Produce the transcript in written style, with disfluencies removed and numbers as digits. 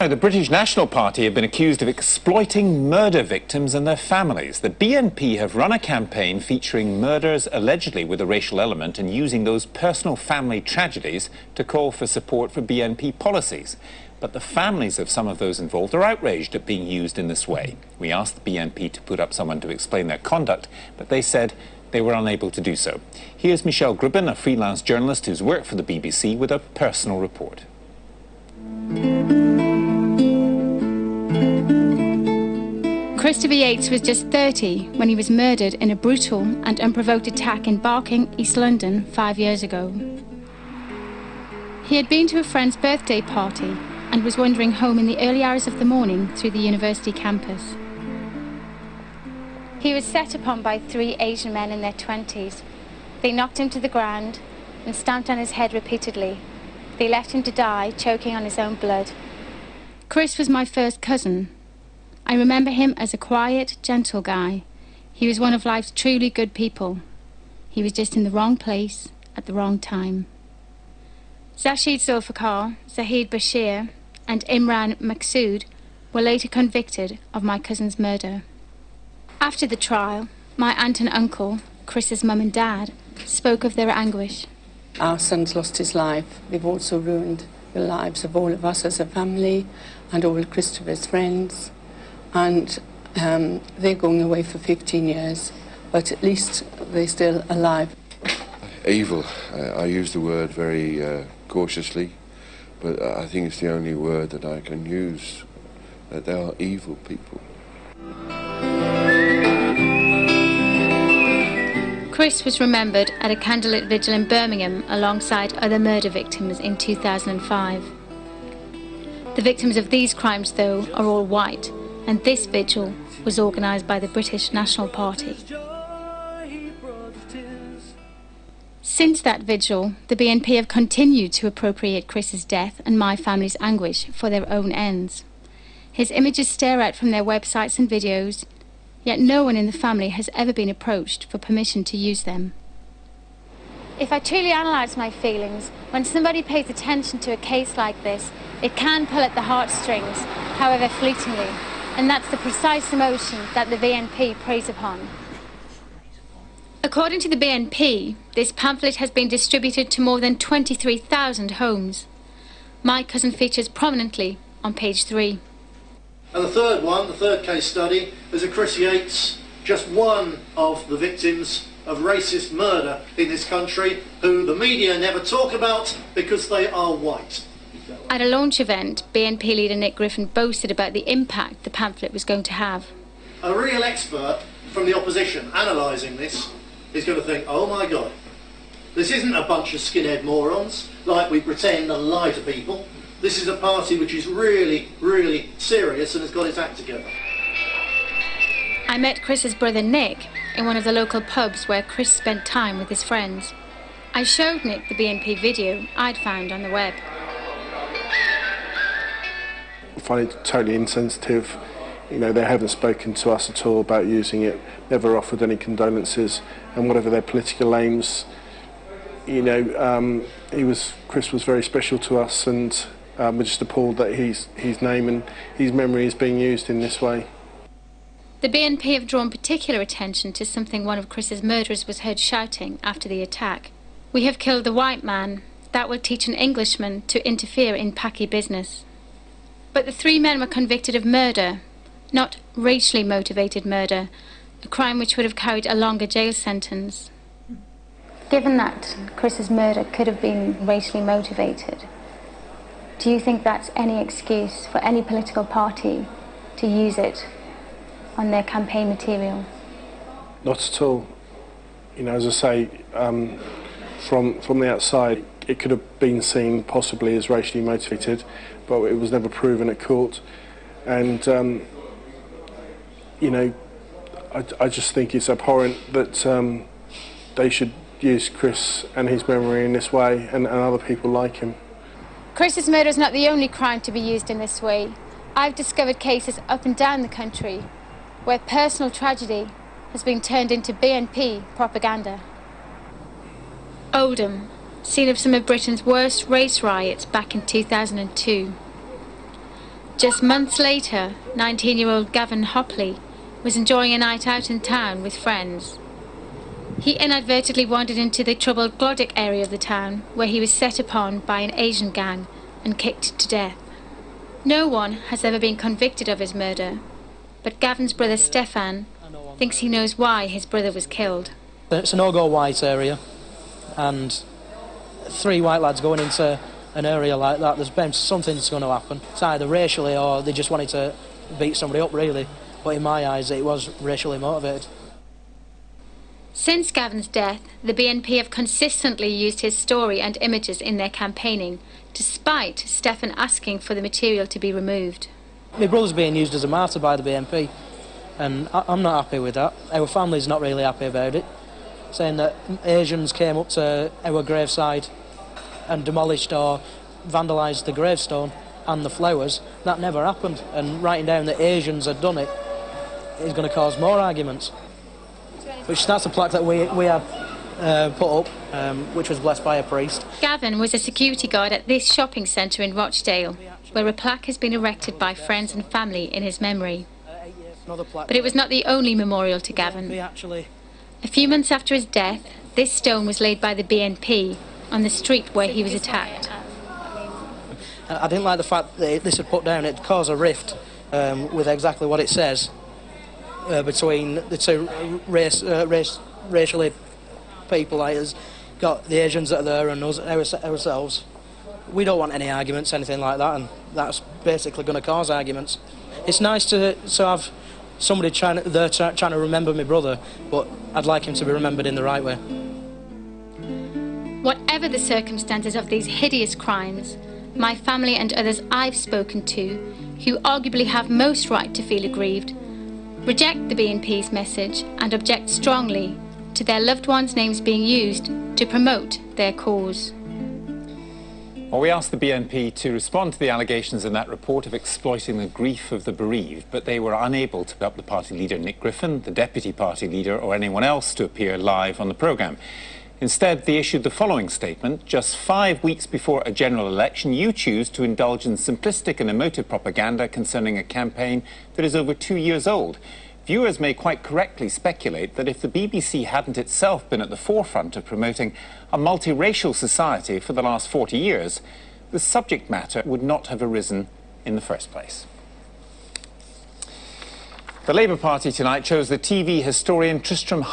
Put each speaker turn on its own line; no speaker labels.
The British National Party have been accused of exploiting murder victims and their families. The BNP have run a campaign featuring murders allegedly with a racial element and using those personal family tragedies to call for support for BNP policies. But the families of some of those involved are outraged at being used in this way. We asked the BNP to put up someone to explain their conduct, but they said they were unable to do so. Here's Michelle Gribben, a freelance journalist who's worked for the BBC, with a personal report.
Christopher Yates was just 30 when he was murdered in a brutal and unprovoked attack in Barking, East London, 5 years ago. He had been to a friend's birthday party and was wandering home in the early hours of the morning through the university campus. He was set upon by 3 Asian men in their 20s. They knocked him to the ground and stamped on his head repeatedly. They left him to die, choking on his own blood. Chris was my first cousin. I remember him as a quiet, gentle guy. He was one of life's truly good people. He was just in the wrong place at the wrong time. Zashid Zulfikar, Zahid Bashir and Imran Maqsood were later convicted of my cousin's murder. After the trial, my aunt and uncle, Chris's mum and dad, spoke of their anguish.
Our son's lost his life. They've also ruined the lives of all of us as a family and all of Christopher's friends. And they're going away for 15 years, but at least they're still alive.
Evil. I use the word very cautiously, but I think it's the only word that I can use, that they are evil people.
Chris was remembered at a candlelit vigil in Birmingham alongside other murder victims in 2005. The victims of these crimes, though, are all white, and this vigil was organised by the British National Party. Since that vigil, the BNP have continued to appropriate Chris's death and my family's anguish for their own ends. His images stare out from their websites and videos, yet no one in the family has ever been approached for permission to use them. If I truly analyse my feelings, when somebody pays attention to a case like this, it can pull at the heartstrings, however fleetingly. And that's the precise emotion that the BNP preys upon. According to the BNP, this pamphlet has been distributed to more than 23,000 homes. My cousin features prominently on page 3.
And the third case study, is a Chris Yates, just one of the victims of racist murder in this country, who the media never talk about because they are white.
At a launch event, BNP leader Nick Griffin boasted about the impact the pamphlet was going to have.
A real expert from the opposition analysing this is going to think, oh my God, this isn't a bunch of skinhead morons like we pretend and lie to people. This is a party which is really, really serious and has got its act together.
I met Chris's brother Nick in one of the local pubs where Chris spent time with his friends. I showed Nick the BNP video I'd found on the web.
I find it totally insensitive. You know, they haven't spoken to us at all about using it, never offered any condolences, and whatever their political aims, you know, Chris was very special to us, and we're just appalled that his name and his memory is being used in this way.
The BNP have drawn particular attention to something one of Chris's murderers was heard shouting after the attack. "We have killed the white man. That will teach an Englishman to interfere in Paki business." But the 3 men were convicted of murder, not racially motivated murder, a crime which would have carried a longer jail sentence. Given that Chris's murder could have been racially motivated, do you think that's any excuse for any political party to use it on their campaign material?
Not at all. You know, as I say, from the outside, it could have been seen possibly as racially motivated, but it was never proven at court. And, you know, I just think it's abhorrent that they should use Chris and his memory in this way, and other people like him.
Chris's murder is not the only crime to be used in this way. I've discovered cases up and down the country where personal tragedy has been turned into BNP propaganda. Oldham, scene of some of Britain's worst race riots back in 2002. Just months later, 19-year-old Gavin Hopley was enjoying a night out in town with friends. He inadvertently wandered into the troubled Glodick area of the town, where he was set upon by an Asian gang and kicked to death. No one has ever been convicted of his murder, but Gavin's brother Stefan thinks he knows why his brother was killed.
It's an all-go white area, and 3 white lads going into an area like that, there's been something that's going to happen. It's either racially or they just wanted to beat somebody up, really. But in my eyes, it was racially motivated.
Since Gavin's death, the BNP have consistently used his story and images in their campaigning, despite Stefan asking for the material to be removed.
My brother's being used as a martyr by the BNP, and I'm not happy with that. Our family's not really happy about it, saying that Asians came up to our graveside and demolished or vandalised the gravestone and the flowers. That never happened, and writing down that Asians had done it is going to cause more arguments. That's a plaque that we had put up, which was blessed by a priest.
Gavin was a security guard at this shopping centre in Rochdale, where a plaque has been erected by friends and family in his memory. But it was not the only memorial to Gavin. A few months after his death, this stone was laid by the BNP on the street where he was attacked.
I didn't like the fact that this had put down, it caused a rift with exactly what it says between the two racially people, like us, got the Asians that are there and us, ourselves. We don't want any arguments, anything like that, and that's basically going to cause arguments. It's nice to have somebody trying to remember my brother, but I'd like him to be remembered in the right way.
Whatever the circumstances of these hideous crimes, my family and others I've spoken to, who arguably have most right to feel aggrieved, reject the BNP's message and object strongly to their loved ones' names being used to promote their cause.
Well, we asked the BNP to respond to the allegations in that report of exploiting the grief of the bereaved, but they were unable to help the party leader Nick Griffin, the deputy party leader, or anyone else to appear live on the programme. Instead, they issued the following statement. Just 5 weeks before a general election, you choose to indulge in simplistic and emotive propaganda concerning a campaign that is over 2 years old. Viewers may quite correctly speculate that if the BBC hadn't itself been at the forefront of promoting a multiracial society for the last 40 years, the subject matter would not have arisen in the first place. The Labour Party tonight chose the TV historian Tristram